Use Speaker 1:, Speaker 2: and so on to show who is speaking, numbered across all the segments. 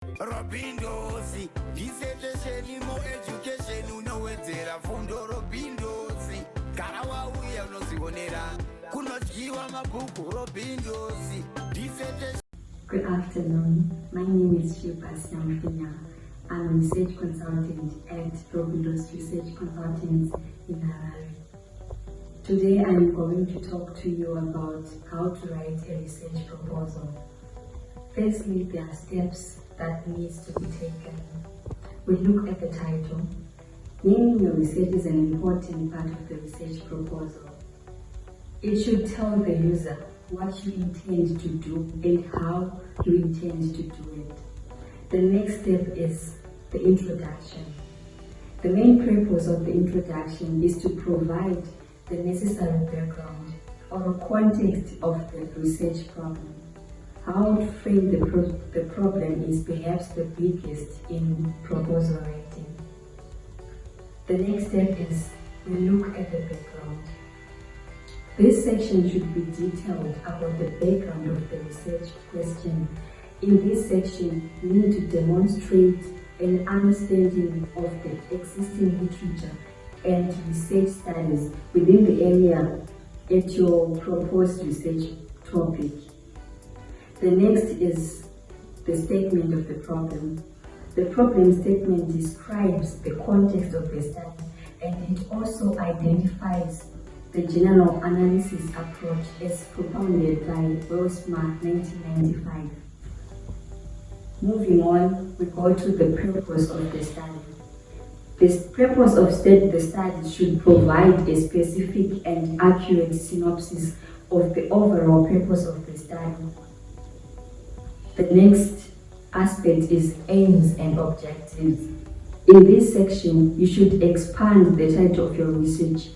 Speaker 1: Robindos dissertation mo education unowedzera fundo Robindos kana wauya unozionera kunodyiwa mabhuku Robindos dissertation.
Speaker 2: Good afternoon. My name is Robindos. I'm a research consultant at Robindos Research Consultancy in Harare. Today I'm going to talk to you about how to write a research proposal. Firstly, there are steps that needs to be taken. We look at the title. Naming your research is an important part of the research proposal. It should tell the user what you intend to do and how you intend to do it. The next step is the introduction. The main purpose of the introduction is to provide the necessary background or context of the research problem. How to frame the problem is perhaps the biggest in proposal writing. The next step is we look at the background. This section should be detailed about the background of the research question. In this section, you need to demonstrate an understanding of the existing literature and research studies within the area at your proposed research topic. The next is the statement of the problem. The problem statement describes the context of the study and it also identifies the general analysis approach as propounded by Wellsmart 1995. Moving on, we go to the purpose of the study. The purpose of the study should provide a specific and accurate synopsis of the overall purpose of the study. The next aspect is aims and objectives. In this section, you should expand the title of your research.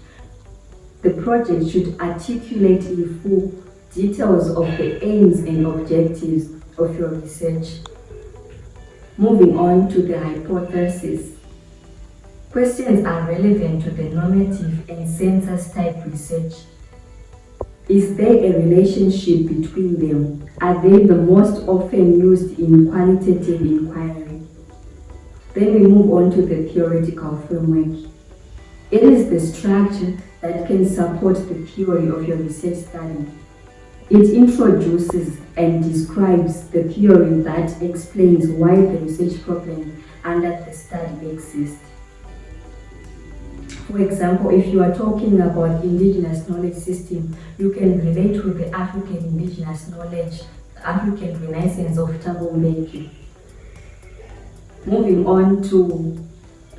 Speaker 2: The project should articulate in full details of the aims and objectives of your research. Moving on to the hypothesis. Questions are relevant to the normative and census type research. Is there a relationship between them? Are they the most often used in qualitative inquiry? Then we move on to the theoretical framework. It is the structure that can support the theory of your research study. It introduces and describes the theory that explains why the research problem under the study exists. For example, if you are talking about indigenous knowledge system, you can relate with the African indigenous knowledge, the African Renaissance of Thabo Mbeki. Moving on to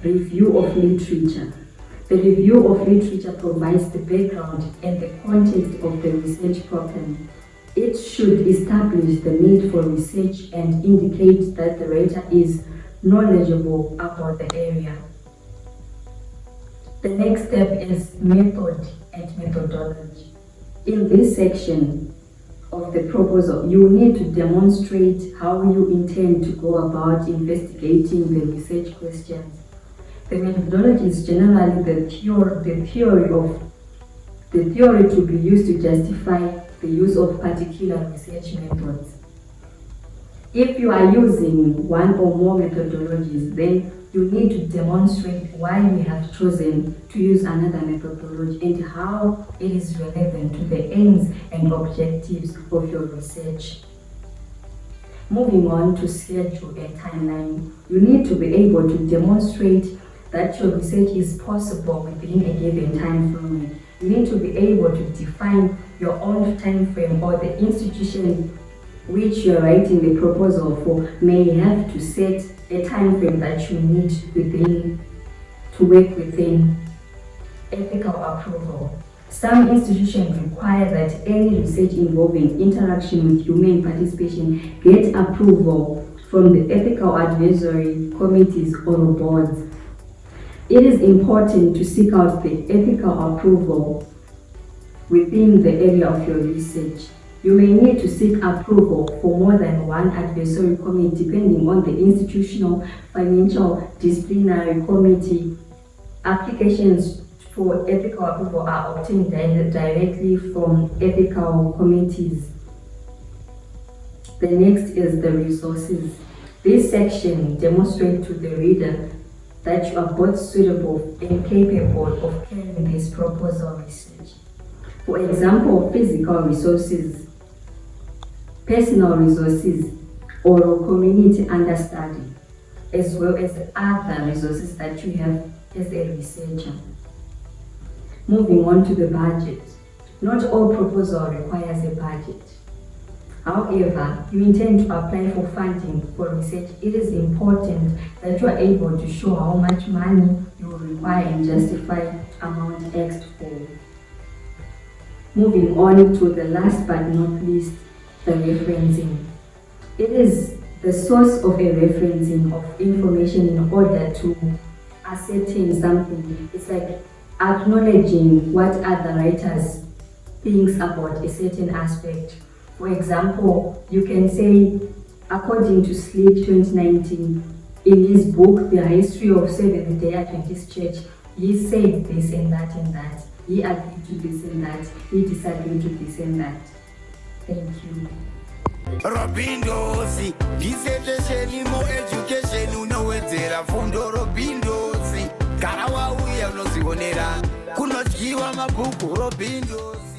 Speaker 2: review of literature. The review of literature provides the background and the context of the research problem. It should establish the need for research and indicate that the writer is knowledgeable about the area. The next step is method and methodology. In this section of the proposal, you need to demonstrate how you intend to go about investigating the research questions. The methodology is generally the theory to be used to justify the use of particular research methods. If you are using one or more methodologies, then you need to demonstrate why you have chosen to use another methodology and how it is relevant to the aims and objectives of your research. Moving on to schedule and timeline, you need to be able to demonstrate that your research is possible within a given time frame. You need to be able to define your own time frame, or the institution which you are writing the proposal for may have to set a time frame that you need to work within. Ethical approval. Some institutions require that any research involving interaction with human participation get approval from the ethical advisory committees or boards. It is important to seek out the ethical approval within the area of your research. You may need to seek approval for more than one advisory committee depending on the institutional, financial, disciplinary committee. Applications for ethical approval are obtained directly from ethical committees. The next is the resources. This section demonstrates to the reader that you are both suitable and capable of carrying this proposal research. For example, physical resources, personal resources, or community understanding, as well as other resources that you have as a researcher. Moving on to the budget. Not all proposal requires a budget. However, you intend to apply for funding for research, it is important that you are able to show how much money you will require and justify amount X for. Moving on to the last but not least, the referencing. It is the source of a referencing of information in order to ascertain something. It's like acknowledging what other writers think about a certain aspect. For example, you can say, according to Sleep 2019, in his book, The History of Seventh-day Adventist Church, he said this and that and that. He agreed to this and that. He disagreed to this and that. Thank you.
Speaker 1: Robindos, dissertation, more education, unowedzera fundo Robindos. Kana wauya unozionera, kunodyiwa mabhuku Robindos.